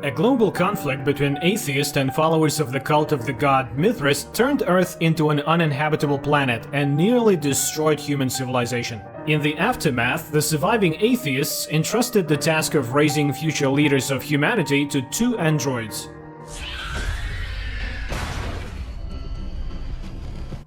A global conflict between atheists and followers of the cult of the god Mithras turned Earth into an uninhabitable planet and nearly destroyed human civilization. In the aftermath, the surviving atheists entrusted the task of raising future leaders of humanity to two androids.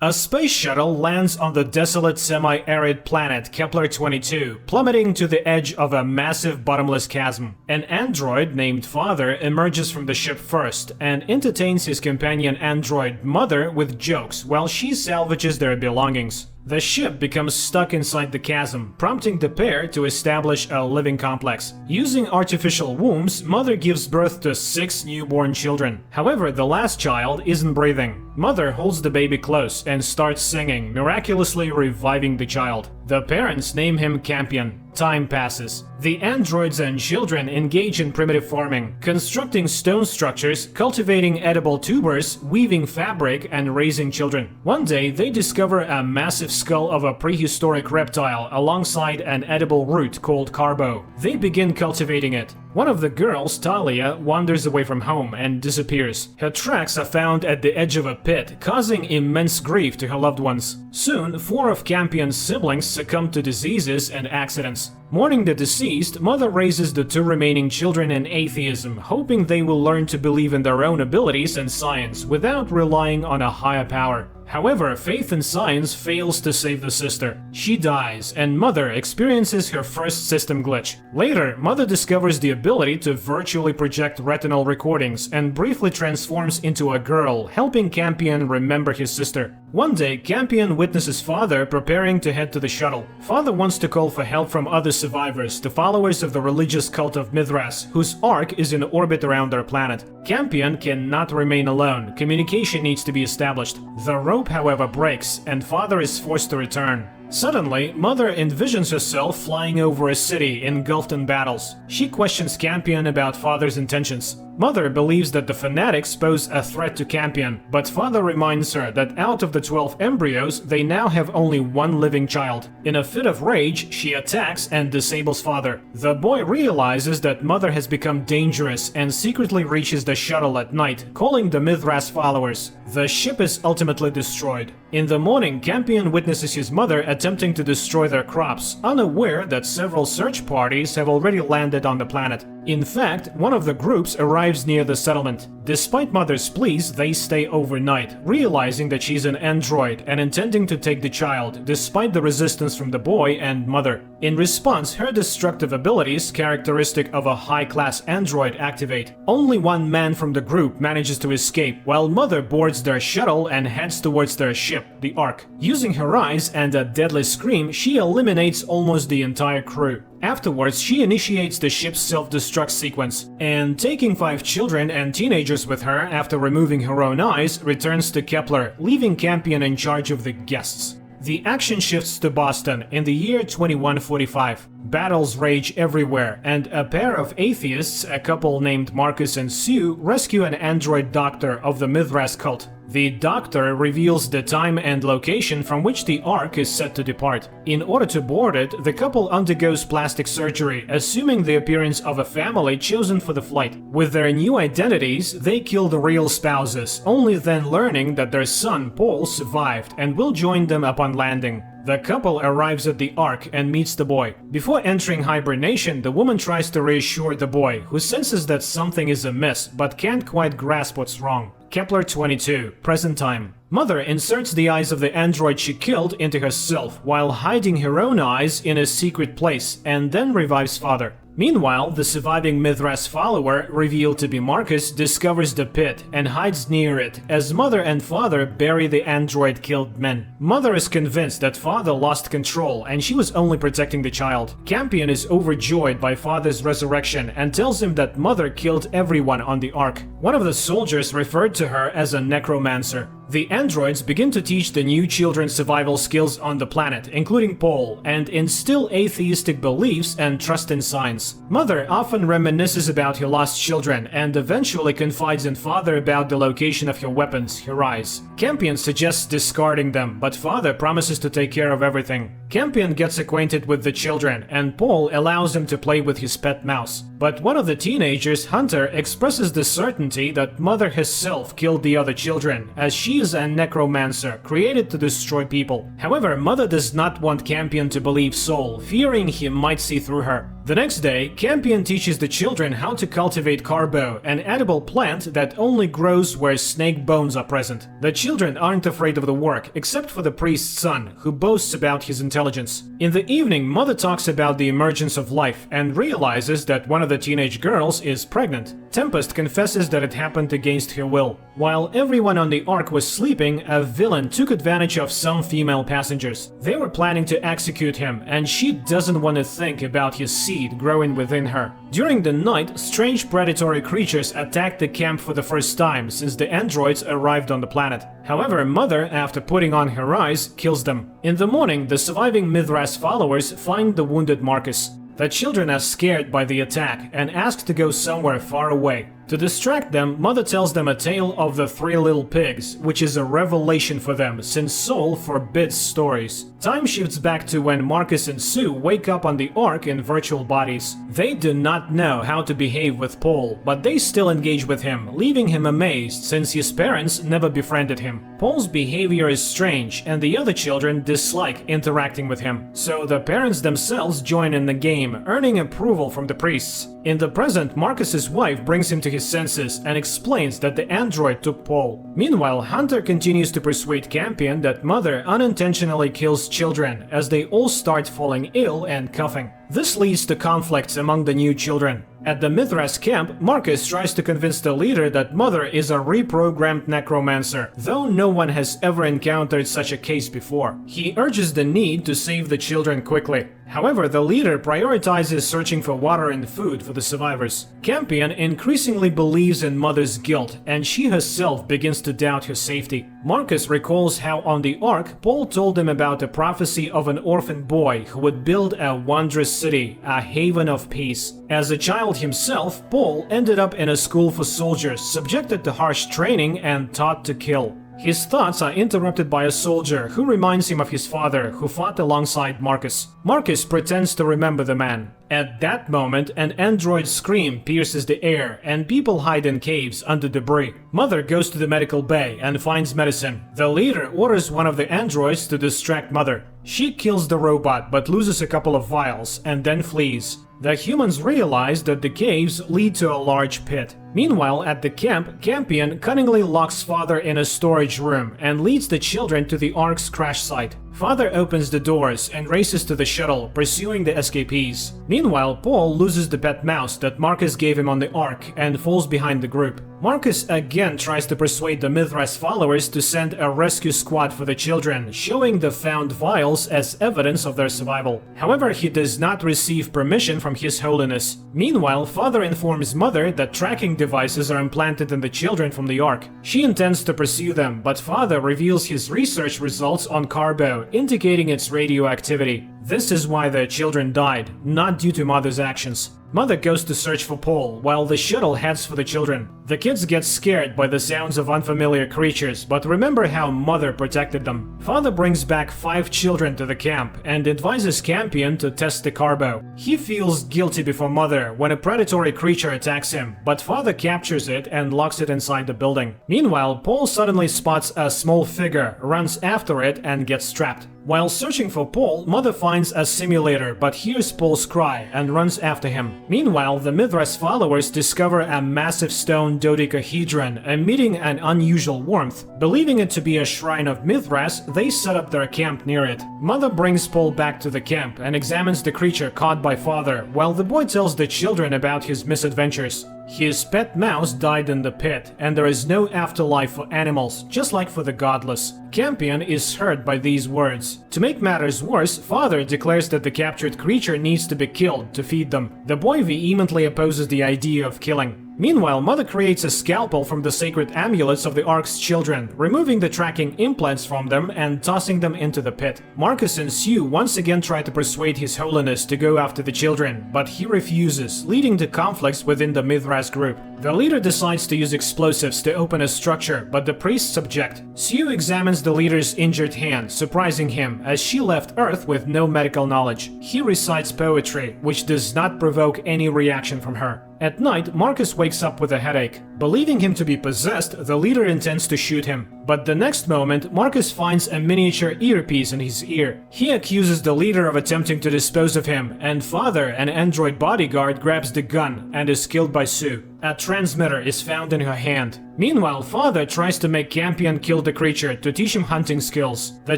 A space shuttle lands on the desolate semi-arid planet Kepler-22, plummeting to the edge of a massive bottomless chasm. An android named Father emerges from the ship first and entertains his companion android Mother with jokes while she salvages their belongings. The ship becomes stuck inside the chasm, prompting the pair to establish a living complex. Using artificial wombs, Mother gives birth to 6 newborn children. However, the last child isn't breathing. Mother holds the baby close and starts singing, miraculously reviving the child. The parents name him Campion. Time passes. The androids and children engage in primitive farming, constructing stone structures, cultivating edible tubers, weaving fabric, and raising children. One day, they discover a massive skull of a prehistoric reptile alongside an edible root called carbo. They begin cultivating it. One of the girls, Talia, wanders away from home and disappears. Her tracks are found at the edge of a pit, causing immense grief to her loved ones. Soon, 4 of Campion's siblings succumb to diseases and accidents. Mourning the deceased, Mother raises the 2 remaining children in atheism, hoping they will learn to believe in their own abilities and science without relying on a higher power. However, faith in science fails to save the sister. She dies, and Mother experiences her first system glitch. Later, Mother discovers the ability to virtually project retinal recordings and briefly transforms into a girl, helping Campion remember his sister. One day, Campion witnesses Father preparing to head to the shuttle. Father wants to call for help from other survivors, the followers of the religious cult of Mithras, whose ark is in orbit around their planet. Campion cannot remain alone. Communication needs to be established. The rope, however, breaks, and Father is forced to return. Suddenly, Mother envisions herself flying over a city engulfed in battles. She questions Campion about Father's intentions. Mother believes that the fanatics pose a threat to Campion, but Father reminds her that out of the 12 embryos, they now have only 1 living child. In a fit of rage, she attacks and disables Father. The boy realizes that Mother has become dangerous and secretly reaches the shuttle at night, calling the Mithras followers. The ship is ultimately destroyed. In the morning, Campion witnesses his mother attempting to destroy their crops, unaware that several search parties have already landed on the planet. In fact, one of the groups arrives near the settlement. Despite Mother's pleas, they stay overnight, realizing that she's an android and intending to take the child, despite the resistance from the boy and Mother. In response, her destructive abilities, characteristic of a high-class android, activate. Only one man from the group manages to escape, while Mother boards their shuttle and heads towards their ship, the Ark. Using her eyes and a deadly scream, she eliminates almost the entire crew. Afterwards, she initiates the ship's self-destruct sequence, and taking 5 children and teenagers with her after removing her own eyes, returns to Kepler, leaving Campion in charge of the guests. The action shifts to Boston in the year 2145. Battles rage everywhere, and a pair of atheists, a couple named Marcus and Sue, rescue an android doctor of the Mithras cult. The doctor reveals the time and location from which the Ark is set to depart. In order to board it, the couple undergoes plastic surgery, assuming the appearance of a family chosen for the flight. With their new identities, they kill the real spouses, only then learning that their son, Paul, survived and will join them upon landing. The couple arrives at the Ark and meets the boy. Before entering hibernation, the woman tries to reassure the boy, who senses that something is amiss but can't quite grasp what's wrong. Kepler-22, present time. Mother inserts the eyes of the android she killed into herself while hiding her own eyes in a secret place, and then revives Father. Meanwhile, the surviving Mithras follower, revealed to be Marcus, discovers the pit and hides near it as Mother and Father bury the android-killed men. Mother is convinced that Father lost control and she was only protecting the child. Campion is overjoyed by Father's resurrection and tells him that Mother killed everyone on the Ark. One of the soldiers referred to her as a necromancer. The androids begin to teach the new children survival skills on the planet, including Paul, and instill atheistic beliefs and trust in science. Mother often reminisces about her lost children and eventually confides in Father about the location of her weapons, her eyes. Campion suggests discarding them, but Father promises to take care of everything. Campion gets acquainted with the children, and Paul allows him to play with his pet mouse. But one of the teenagers, Hunter, expresses the certainty that Mother herself killed the other children, as she is a necromancer created to destroy people. However, Mother does not want Campion to believe Soul, fearing he might see through her. The next day, Campion teaches the children how to cultivate carbo, an edible plant that only grows where snake bones are present. The children aren't afraid of the work, except for the priest's son, who boasts about his intelligence. In the evening, Mother talks about the emergence of life and realizes that one of the teenage girls is pregnant. Tempest confesses that it happened against her will. While everyone on the Ark was sleeping, a villain took advantage of some female passengers. They were planning to execute him, and she doesn't want to think about his seed growing within her. During the night, strange predatory creatures attacked the camp for the first time since the androids arrived on the planet. However, Mother, after putting on her eyes, kills them. In the morning, the surviving Mithras followers find the wounded Marcus. The children are scared by the attack and ask to go somewhere far away. To distract them, Mother tells them a tale of the three little pigs, which is a revelation for them since Soul forbids stories. Time shifts back to when Marcus and Sue wake up on the Ark in virtual bodies. They do not know how to behave with Paul, but they still engage with him, leaving him amazed since his parents never befriended him. Paul's behavior is strange, and the other children dislike interacting with him. So the parents themselves join in the game, earning approval from the priests. In the present, Marcus's wife brings him to his senses and explains that the android took Paul. Meanwhile, Hunter continues to persuade Campion that Mother unintentionally kills children as they all start falling ill and coughing. This leads to conflicts among the new children. At the Mithras camp, Marcus tries to convince the leader that Mother is a reprogrammed necromancer, though no one has ever encountered such a case before. He urges the need to save the children quickly. However, the leader prioritizes searching for water and food for the survivors. Campion increasingly believes in Mother's guilt, and she herself begins to doubt her safety. Marcus recalls how on the Ark, Paul told him about a prophecy of an orphan boy who would build a wondrous city, a haven of peace. As a child himself, Paul ended up in a school for soldiers, subjected to harsh training and taught to kill. His thoughts are interrupted by a soldier who reminds him of his father, who fought alongside Marcus. Marcus pretends to remember the man. At that moment, an android scream pierces the air, and people hide in caves under debris. Mother goes to the medical bay and finds medicine. The leader orders one of the androids to distract Mother. She kills the robot but loses a couple of vials and then flees. The humans realize that the caves lead to a large pit. Meanwhile, at the camp, Campion cunningly locks Father in a storage room and leads the children to the Ark's crash site. Father opens the doors and races to the shuttle, pursuing the escapees. Meanwhile, Paul loses the pet mouse that Marcus gave him on the Ark and falls behind the group. Marcus again tries to persuade the Mithras followers to send a rescue squad for the children, showing the found vials as evidence of their survival. However, he does not receive permission from His Holiness. Meanwhile, Father informs Mother that tracking devices are implanted in the children from the Ark. She intends to pursue them, but Father reveals his research results on carbo, indicating its radioactivity. This is why the children died, not due to Mother's actions. Mother goes to search for Paul, while the shuttle heads for the children. The kids get scared by the sounds of unfamiliar creatures, but remember how Mother protected them. Father brings back 5 children to the camp and advises Campion to test the carbo. He feels guilty before Mother when a predatory creature attacks him, but Father captures it and locks it inside the building. Meanwhile, Paul suddenly spots a small figure, runs after it, and gets trapped. While searching for Paul, Mother finds a simulator but hears Paul's cry and runs after him. Meanwhile, the Mithras followers discover a massive stone dodecahedron emitting an unusual warmth. Believing it to be a shrine of Mithras, they set up their camp near it. Mother brings Paul back to the camp and examines the creature caught by Father, while the boy tells the children about his misadventures. His pet mouse died in the pit, and there is no afterlife for animals, just like for the godless. Campion is hurt by these words. To make matters worse, Father declares that the captured creature needs to be killed to feed them. The boy vehemently opposes the idea of killing. Meanwhile, Mother creates a scalpel from the sacred amulets of the Ark's children, removing the tracking implants from them and tossing them into the pit. Marcus and Sue once again try to persuade His Holiness to go after the children, but he refuses, leading to conflicts within the Mithras group. The leader decides to use explosives to open a structure, but the priests object. Sue examines the leader's injured hand, surprising him, as she left Earth with no medical knowledge. He recites poetry, which does not provoke any reaction from her. At night, Marcus wakes up with a headache. Believing him to be possessed, the leader intends to shoot him. But the next moment, Marcus finds a miniature earpiece in his ear. He accuses the leader of attempting to dispose of him, and Father, an android bodyguard, grabs the gun and is killed by Sue. A transmitter is found in her hand. Meanwhile, Father tries to make Campion kill the creature to teach him hunting skills. The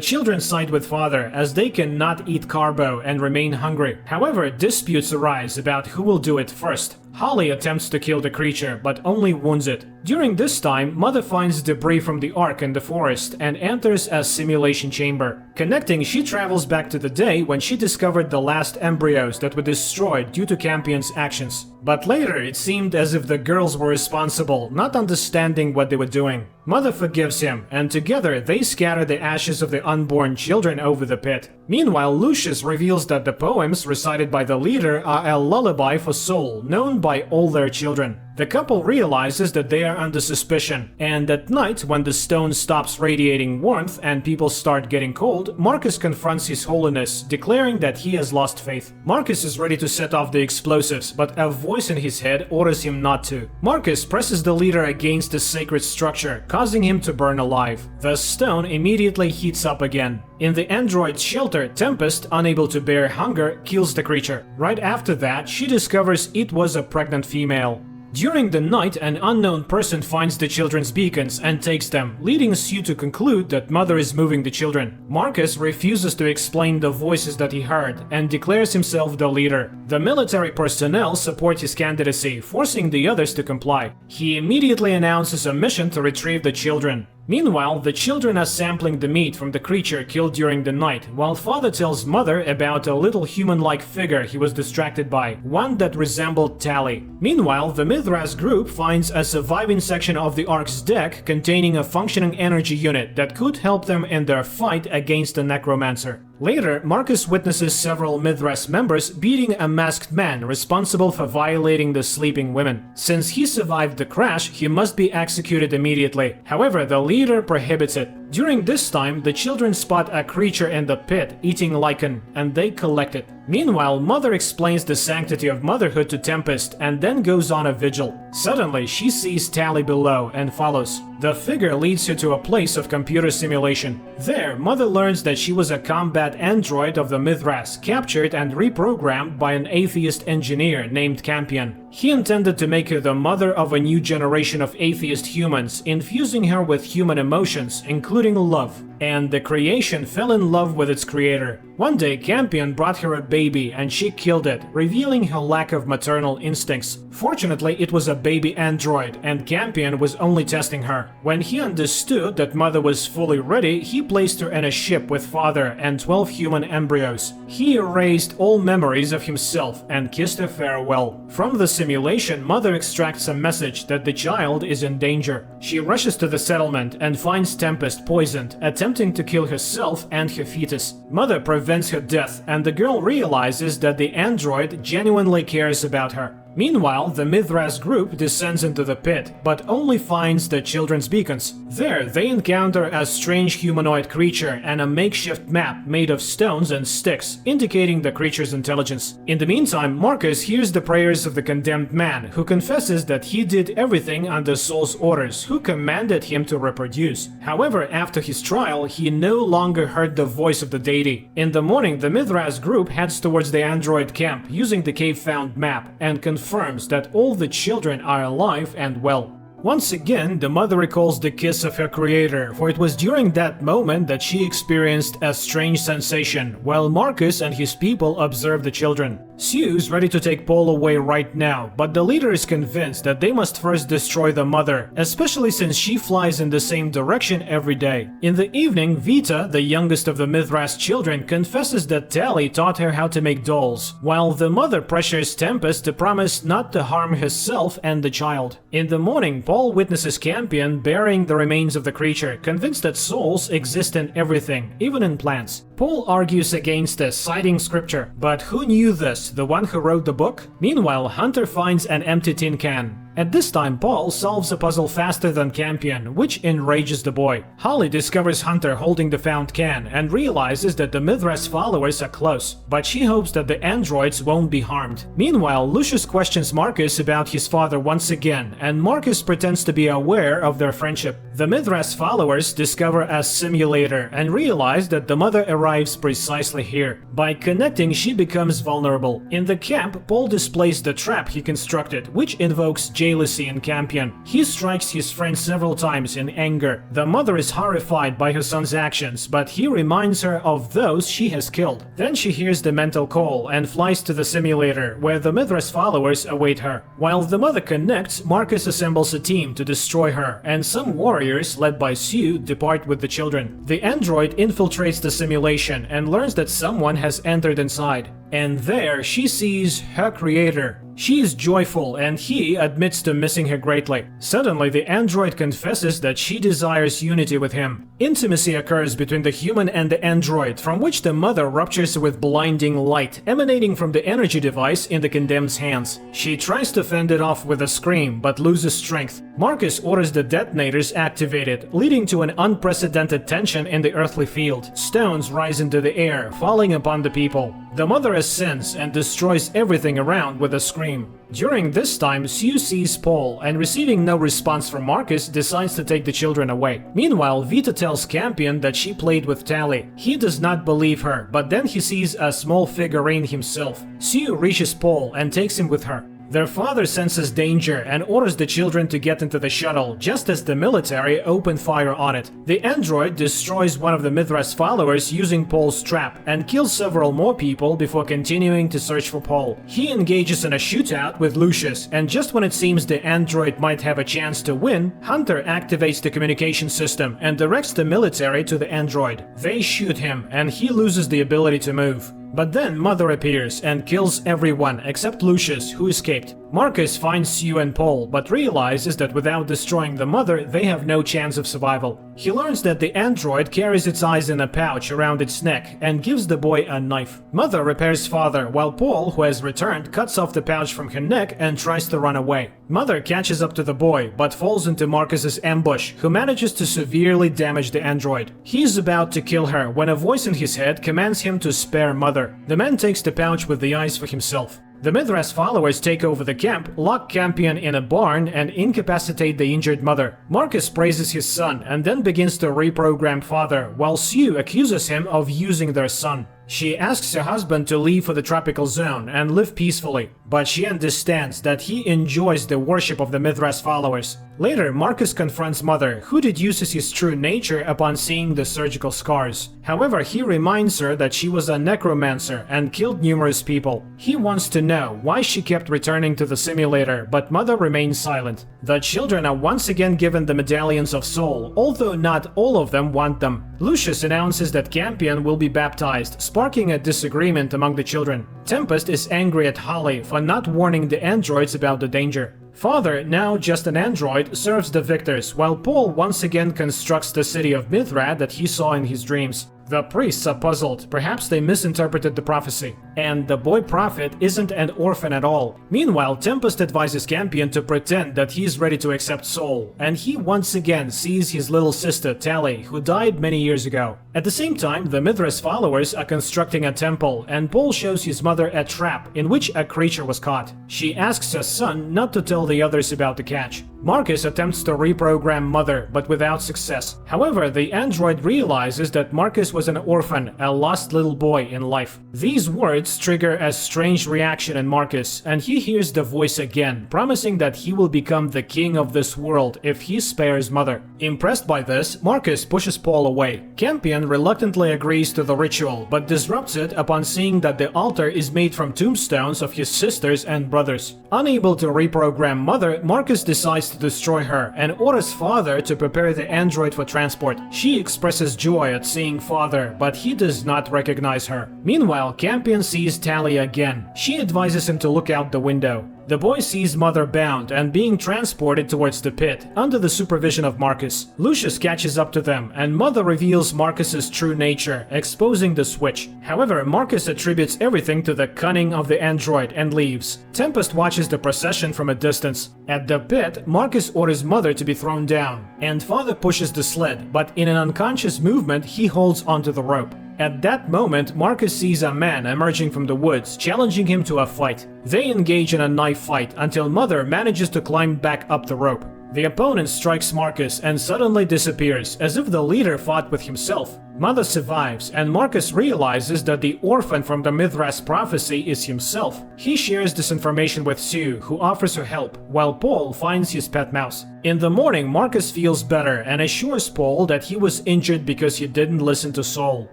children side with Father, as they cannot eat carbo and remain hungry. However, disputes arise about who will do it first. Holly attempts to kill the creature, but only wounds it. During this time, Mother finds debris from the Ark in the forest and enters a simulation chamber. Connecting, she travels back to the day when she discovered the last embryos that were destroyed due to Campion's actions. But later, it seemed as if the girls were responsible, not understanding what they were doing. Mother forgives him, and together they scatter the ashes of the unborn children over the pit. Meanwhile, Lucius reveals that the poems recited by the leader are a lullaby for Soul, known by all their children. The couple realizes that they are under suspicion, and at night, when the stone stops radiating warmth and people start getting cold, Marcus confronts His Holiness, declaring that he has lost faith. Marcus is ready to set off the explosives, but a voice in his head orders him not to. Marcus presses the leader against the sacred structure, causing him to burn alive. The stone immediately heats up again. In the android's shelter, Tempest, unable to bear hunger, kills the creature. Right after that, she discovers it was a pregnant female. During the night, an unknown person finds the children's beacons and takes them, leading Sue to conclude that Mother is moving the children. Marcus refuses to explain the voices that he heard and declares himself the leader. The military personnel support his candidacy, forcing the others to comply. He immediately announces a mission to retrieve the children. Meanwhile, the children are sampling the meat from the creature killed during the night, while Father tells Mother about a little human-like figure he was distracted by, one that resembled Tally. Meanwhile, the Mithras group finds a surviving section of the Ark's deck containing a functioning energy unit that could help them in their fight against the necromancer. Later, Marcus witnesses several Mithras members beating a masked man responsible for violating the sleeping women. Since he survived the crash, he must be executed immediately. However, the leader prohibits it. During this time, the children spot a creature in the pit eating lichen, and they collect it. Meanwhile, Mother explains the sanctity of motherhood to Tempest and then goes on a vigil. Suddenly, she sees Tally below and follows. The figure leads her to a place of computer simulation. There, Mother learns that she was a combat android of the Mithras, captured and reprogrammed by an atheist engineer named Campion. He intended to make her the mother of a new generation of atheist humans, infusing her with human emotions, including love. And the creation fell in love with its creator. One day, Campion brought her a baby and she killed it, revealing her lack of maternal instincts. Fortunately, it was a baby android, and Campion was only testing her. When he understood that Mother was fully ready, he placed her in a ship with Father and 12 human embryos. He erased all memories of himself and kissed her farewell. From the simulation, Mother extracts a message that the child is in danger. She rushes to the settlement and finds Tempest poisoned, attempting to kill herself and her fetus. Mother prevents her death, and the girl realizes that the android genuinely cares about her. Meanwhile, the Mithras group descends into the pit, but only finds the children's beacons. There, they encounter a strange humanoid creature and a makeshift map made of stones and sticks, indicating the creature's intelligence. In the meantime, Marcus hears the prayers of the condemned man, who confesses that he did everything under Soul's orders, who commanded him to reproduce. However, after his trial, he no longer heard the voice of the deity. In the morning, the Mithras group heads towards the android camp, using the cave-found map, and confirms that all the children are alive and well. Once again, the mother recalls the kiss of her creator, for it was during that moment that she experienced a strange sensation, while Marcus and his people observe the children. Sue's ready to take Paul away right now, but the leader is convinced that they must first destroy the mother, especially since she flies in the same direction every day. In the evening, Vita, the youngest of the Mithras children, confesses that Tally taught her how to make dolls, while the mother pressures Tempest to promise not to harm herself and the child. In the morning, Paul witnesses Campion burying the remains of the creature, convinced that souls exist in everything, even in plants. Paul argues against this, citing scripture. But who knew this? The one who wrote the book? Meanwhile, Hunter finds an empty tin can. At this time, Paul solves a puzzle faster than Campion, which enrages the boy. Holly discovers Hunter holding the found can and realizes that the Mithras followers are close, but she hopes that the androids won't be harmed. Meanwhile, Lucius questions Marcus about his father once again, and Marcus pretends to be aware of their friendship. The Mithras followers discover a simulator and realize that the mother arrives precisely here. By connecting, she becomes vulnerable. In the camp, Paul displays the trap he constructed, which invokes jealousy in Campion. He strikes his friend several times in anger. The mother is horrified by her son's actions, but he reminds her of those she has killed. Then she hears the mental call and flies to the simulator, where the Mithras followers await her. While the mother connects, Marcus assembles a team to destroy her, and some warriors, led by Sue, depart with the children. The android infiltrates the simulation and learns that someone has entered inside. And there she sees her creator. She is joyful and he admits to missing her greatly. Suddenly, the android confesses that she desires unity with him. Intimacy occurs between the human and the android, from which the mother ruptures with blinding light emanating from the energy device in the condemned's hands. She tries to fend it off with a scream, but loses strength. Marcus orders the detonators activated, leading to an unprecedented tension in the earthly field. Stones rise into the air, falling upon the people. The mother ascends and destroys everything around with a scream. During this time, Sue sees Paul and, receiving no response from Marcus, decides to take the children away. Meanwhile, Vita tells Campion that she played with Tally. He does not believe her, but then he sees a small figurine himself. Sue reaches Paul and takes him with her. Their father senses danger and orders the children to get into the shuttle, just as the military open fire on it. The android destroys one of the Mithras followers using Paul's trap and kills several more people before continuing to search for Paul. He engages in a shootout with Lucius, and just when it seems the android might have a chance to win, Hunter activates the communication system and directs the military to the android. They shoot him, and he loses the ability to move. But then Mother appears and kills everyone except Lucius, who escaped. Marcus finds Sue and Paul, but realizes that without destroying the mother, they have no chance of survival. He learns that the android carries its eyes in a pouch around its neck and gives the boy a knife. Mother repairs father, while Paul, who has returned, cuts off the pouch from her neck and tries to run away. Mother catches up to the boy, but falls into Marcus's ambush, who manages to severely damage the android. He is about to kill her when a voice in his head commands him to spare Mother. The man takes the pouch with the eyes for himself. The Mithras followers take over the camp, lock Campion in a barn, and incapacitate the injured mother. Marcus praises his son and then begins to reprogram father, while Sue accuses him of using their son. She asks her husband to leave for the tropical zone and live peacefully, but she understands that he enjoys the worship of the Mithras followers. Later, Marcus confronts Mother, who deduces his true nature upon seeing the surgical scars. However, he reminds her that she was a necromancer and killed numerous people. He wants to know why she kept returning to the simulator, but Mother remains silent. The children are once again given the medallions of soul, although not all of them want them. Lucius announces that Campion will be baptized, sparking a disagreement among the children. Tempest is angry at Holly for not warning the androids about the danger. Father, now just an android, serves the victors, while Paul once again constructs the city of Mithras that he saw in his dreams. The priests are puzzled, perhaps they misinterpreted the prophecy. And the boy prophet isn't an orphan at all. Meanwhile, Tempest advises Campion to pretend that he is ready to accept soul, and he once again sees his little sister Tally, who died many years ago. At the same time, the Mithras followers are constructing a temple, and Paul shows his mother a trap in which a creature was caught. She asks her son not to tell the others about the catch. Marcus attempts to reprogram Mother, but without success. However, the android realizes that Marcus Marcus was an orphan, a lost little boy in life. These words trigger a strange reaction in Marcus, and he hears the voice again, promising that he will become the king of this world if he spares Mother. Impressed by this, Marcus pushes Paul away. Campion reluctantly agrees to the ritual, but disrupts it upon seeing that the altar is made from tombstones of his sisters and brothers. Unable to reprogram Mother, Marcus decides to destroy her and orders Father to prepare the android for transport. She expresses joy at seeing Father, but he does not recognize her. Meanwhile, Campion sees Tally again. She advises him to look out the window. The boy sees Mother bound and being transported towards the pit, under the supervision of Marcus. Lucius catches up to them, and Mother reveals Marcus's true nature, exposing the switch. However, Marcus attributes everything to the cunning of the android and leaves. Tempest watches the procession from a distance. At the pit, Marcus orders Mother to be thrown down, and Father pushes the sled, but in an unconscious movement, he holds onto the rope. At that moment, Marcus sees a man emerging from the woods, challenging him to a fight. They engage in a knife fight until Mother manages to climb back up the rope. The opponent strikes Marcus and suddenly disappears, as if the leader fought with himself. Mother survives, and Marcus realizes that the orphan from the Mithras prophecy is himself. He shares this information with Sue, who offers her help, while Paul finds his pet mouse. In the morning, Marcus feels better and assures Paul that he was injured because he didn't listen to Saul,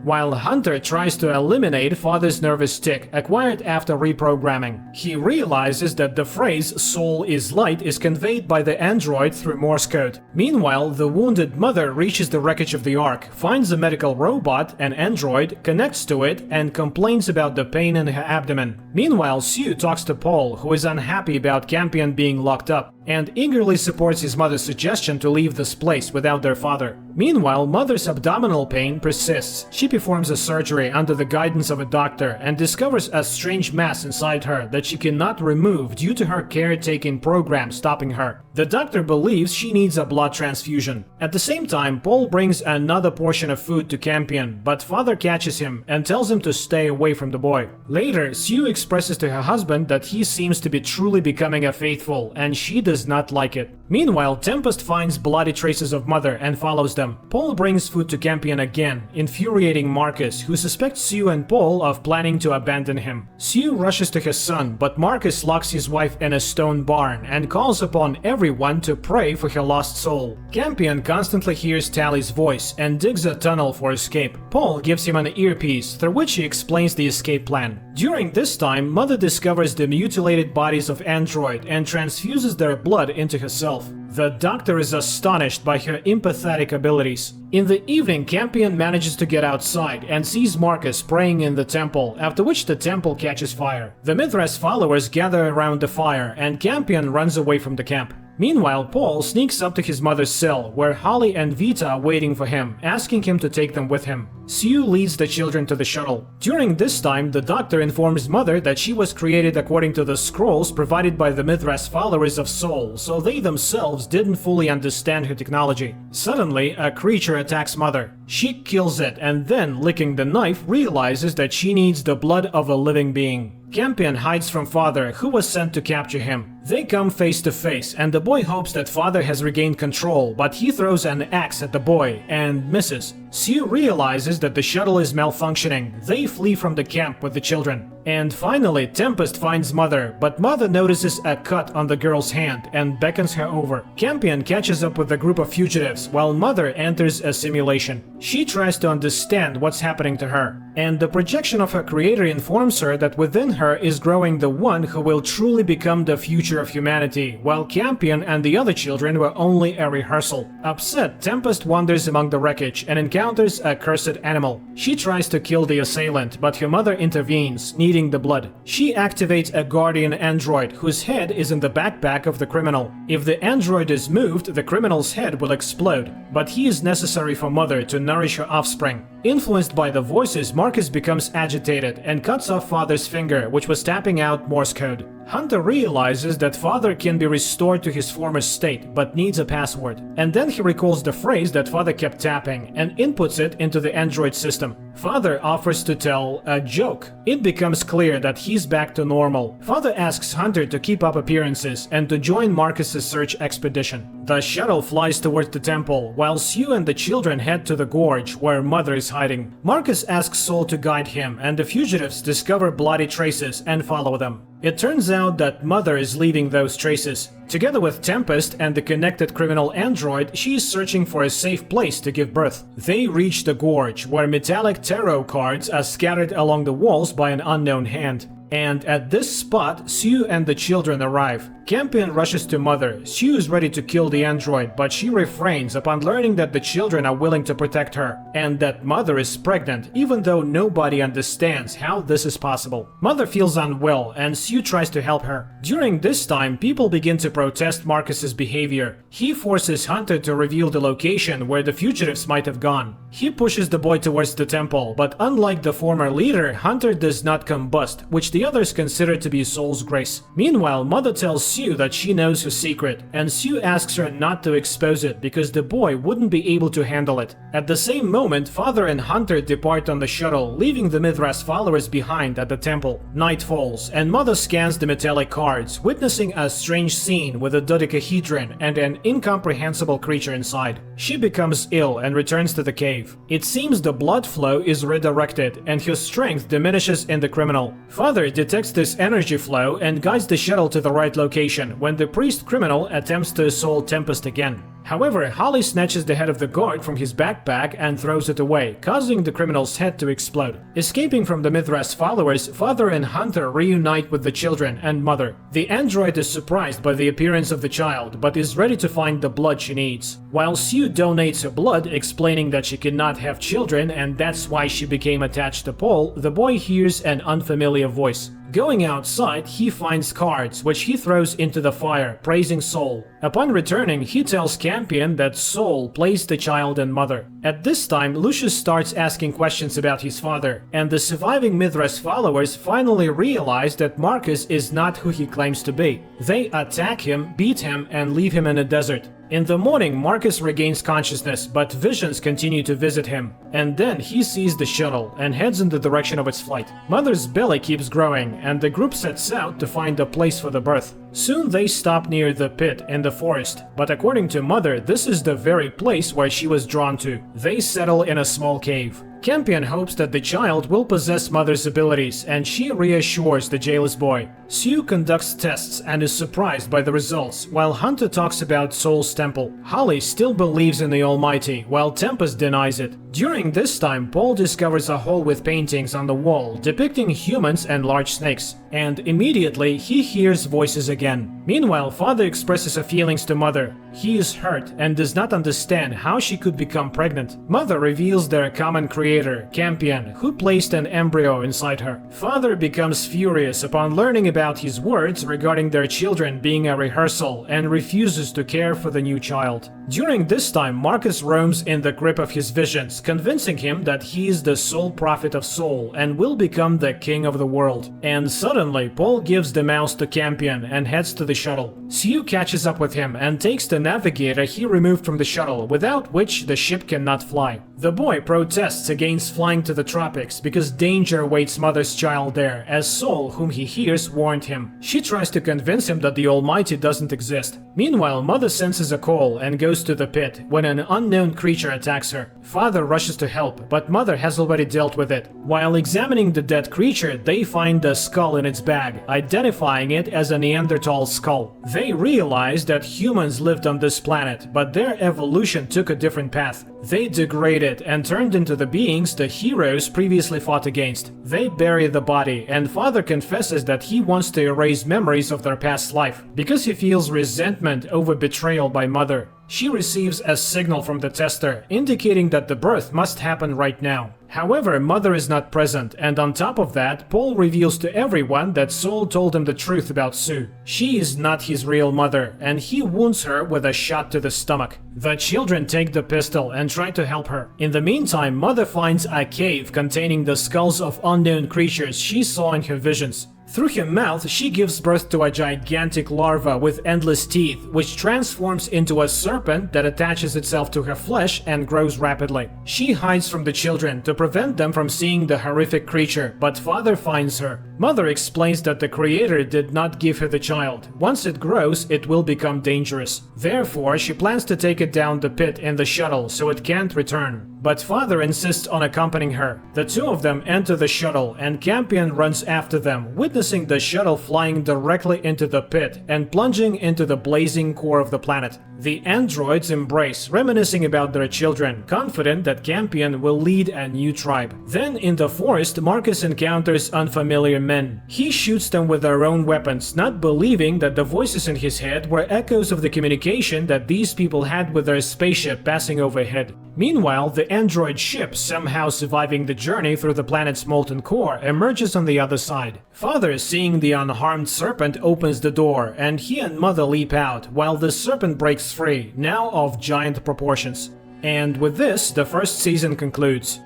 while Hunter tries to eliminate Father's nervous tic acquired after reprogramming. He realizes that the phrase "Soul is light" is conveyed by the android through Morse code. Meanwhile, the wounded Mother reaches the wreckage of the Ark, finds a medical robot, an android, connects to it, and complains about the pain in her abdomen. Meanwhile, Sue talks to Paul, who is unhappy about Campion being locked up, and eagerly supports his mother's suggestion to leave this place without their father. Meanwhile, Mother's abdominal pain persists. She performs a surgery under the guidance of a doctor and discovers a strange mass inside her that she cannot remove due to her caretaking program stopping her. The doctor believes she needs a blood transfusion. At the same time, Paul brings another portion of food to Campion, but Father catches him and tells him to stay away from the boy. Later, Sue expresses to her husband that he seems to be truly becoming a faithful, and she does not like it. Meanwhile, Tempest finds bloody traces of Mother and follows them. Paul brings food to Campion again, infuriating Marcus, who suspects Sue and Paul of planning to abandon him. Sue rushes to his son, but Marcus locks his wife in a stone barn and calls upon everyone to pray for her lost soul. Campion constantly hears Tally's voice and digs a tunnel for escape. Paul gives him an earpiece, through which he explains the escape plan. During this time, Mother discovers the mutilated bodies of android and transfuses their blood into herself. The doctor is astonished by her empathetic abilities. In the evening, Campion manages to get outside and sees Marcus praying in the temple, after which the temple catches fire. The Mithras followers gather around the fire, and Campion runs away from the camp. Meanwhile, Paul sneaks up to his mother's cell, where Holly and Vita are waiting for him, asking him to take them with him. Sue leads the children to the shuttle. During this time, the doctor informs Mother that she was created according to the scrolls provided by the Mithras followers of Soul, so they themselves didn't fully understand her technology. Suddenly, a creature attacks Mother. She kills it, and then, licking the knife, realizes that she needs the blood of a living being. Campion hides from Father, who was sent to capture him. They come face to face, and the boy hopes that Father has regained control, but he throws an axe at the boy and misses. Sue realizes that the shuttle is malfunctioning. They flee from the camp with the children. And finally, Tempest finds Mother, but Mother notices a cut on the girl's hand and beckons her over. Campion catches up with a group of fugitives, while Mother enters a simulation. She tries to understand what's happening to her, and the projection of her creator informs her that within her is growing the one who will truly become the future of humanity, while Campion and the other children were only a rehearsal. Upset, Tempest wanders among the wreckage and encounters a cursed animal. She tries to kill the assailant, but her mother intervenes, needing the blood. She activates a guardian android whose head is in the backpack of the criminal. If the android is moved, the criminal's head will explode, but he is necessary for Mother to nourish her offspring. Influenced by the voices, Marcus becomes agitated and cuts off Father's finger, which was tapping out Morse code. Hunter realizes that Father can be restored to his former state, but needs a password. And then he recalls the phrase that Father kept tapping and inputs it into the android system. Father offers to tell a joke. It becomes clear that he's back to normal. Father asks Hunter to keep up appearances and to join Marcus's search expedition. The shuttle flies towards the temple, while Sue and the children head to the gorge where Mother is hiding. Marcus asks Saul to guide him, and the fugitives discover bloody traces and follow them. It turns out that Mother is leaving those traces. Together with Tempest and the connected criminal android, she is searching for a safe place to give birth. They reach the gorge, where metallic tarot cards are scattered along the walls by an unknown hand. And at this spot, Sue and the children arrive. Campion rushes to Mother. Sue is ready to kill the android, but she refrains upon learning that the children are willing to protect her, and that Mother is pregnant, even though nobody understands how this is possible. Mother feels unwell, and Sue tries to help her. During this time, people begin to protest Marcus's behavior. He forces Hunter to reveal the location where the fugitives might have gone. He pushes the boy towards the temple, but unlike the former leader, Hunter does not combust, which the others consider to be Saul's grace. Meanwhile, Mother tells Sue that she knows her secret, and Sue asks her not to expose it because the boy wouldn't be able to handle it. At the same moment, Father and Hunter depart on the shuttle, leaving the Mithras followers behind at the temple. Night falls, and Mother scans the metallic cards, witnessing a strange scene with a dodecahedron and an incomprehensible creature inside. She becomes ill and returns to the cave. It seems the blood flow is redirected, and her strength diminishes in the criminal. Father detects this energy flow and guides the shuttle to the right location when the priest criminal attempts to assault Tempest again. However, Holly snatches the head of the guard from his backpack and throws it away, causing the criminal's head to explode. Escaping from the Mithras followers, Father and Hunter reunite with the children and Mother. The android is surprised by the appearance of the child, but is ready to find the blood she needs. While Sue donates her blood, explaining that she cannot have children and that's why she became attached to Paul, the boy hears an unfamiliar voice. Going outside, he finds cards, which he throws into the fire, praising Saul. Upon returning, he tells Campion that Saul placed the child and Mother. At this time, Lucius starts asking questions about his father, and the surviving Mithras followers finally realize that Marcus is not who he claims to be. They attack him, beat him, and leave him in a desert. In the morning, Marcus regains consciousness, but visions continue to visit him. And then he sees the shuttle and heads in the direction of its flight. Mother's belly keeps growing, and the group sets out to find a place for the birth. Soon they stop near the pit in the forest, but according to Mother, this is the very place where she was drawn to. They settle in a small cave. Campion hopes that the child will possess Mother's abilities, and she reassures the jailers boy. Sue conducts tests and is surprised by the results, while Hunter talks about Saul's temple. Holly still believes in the Almighty, while Tempest denies it. During this time, Paul discovers a hole with paintings on the wall depicting humans and large snakes, and immediately he hears voices again. Meanwhile, Father expresses her feelings to Mother. He is hurt and does not understand how she could become pregnant. Mother reveals their common creator, Campion, who placed an embryo inside her. Father becomes furious upon learning about his words regarding their children being a rehearsal and refuses to care for the new child. During this time, Marcus roams in the grip of his visions, convincing him that he is the sole prophet of Saul and will become the king of the world. And suddenly, Paul gives the mouse to Campion and heads to the shuttle. Sue catches up with him and takes the navigator he removed from the shuttle, without which the ship cannot fly. The boy protests against flying to the tropics because danger awaits Mother's child there, as Saul, whom he hears, warned him. She tries to convince him that the Almighty doesn't exist. Meanwhile, Mother senses a call and goes to the pit when an unknown creature attacks her. Father rushes to help, but Mother has already dealt with it. While examining the dead creature, they find a skull in its bag, identifying it as a Neanderthal skull. They realize that humans lived on this planet, but their evolution took a different path. They degraded and turned into the beings the heroes previously fought against. They bury the body, and Father confesses that he wants to erase memories of their past life, because he feels resentment over betrayal by Mother. She receives a signal from the tester, indicating that the birth must happen right now. However, Mother is not present, and on top of that, Paul reveals to everyone that Saul told him the truth about Sue. She is not his real mother, and he wounds her with a shot to the stomach. The children take the pistol and try to help her. In the meantime, Mother finds a cave containing the skulls of unknown creatures she saw in her visions. Through her mouth, she gives birth to a gigantic larva with endless teeth, which transforms into a serpent that attaches itself to her flesh and grows rapidly. She hides from the children to prevent them from seeing the horrific creature, but father finds her. Mother explains that the creator did not give her the child. Once it grows, it will become dangerous. Therefore, she plans to take it down the pit in the shuttle so it can't return. But father insists on accompanying her. The two of them enter the shuttle, and Campion runs after them, witnessing the shuttle flying directly into the pit and plunging into the blazing core of the planet. The androids embrace, reminiscing about their children, confident that Campion will lead a new tribe. Then in the forest, Marcus encounters unfamiliar men. He shoots them with their own weapons, not believing that the voices in his head were echoes of the communication that these people had with their spaceship passing overhead. Meanwhile, the android ship, somehow surviving the journey through the planet's molten core, emerges on the other side. Father, seeing the unharmed serpent, opens the door, and he and Mother leap out, while the serpent breaks free, now of giant proportions. And with this, the first season concludes.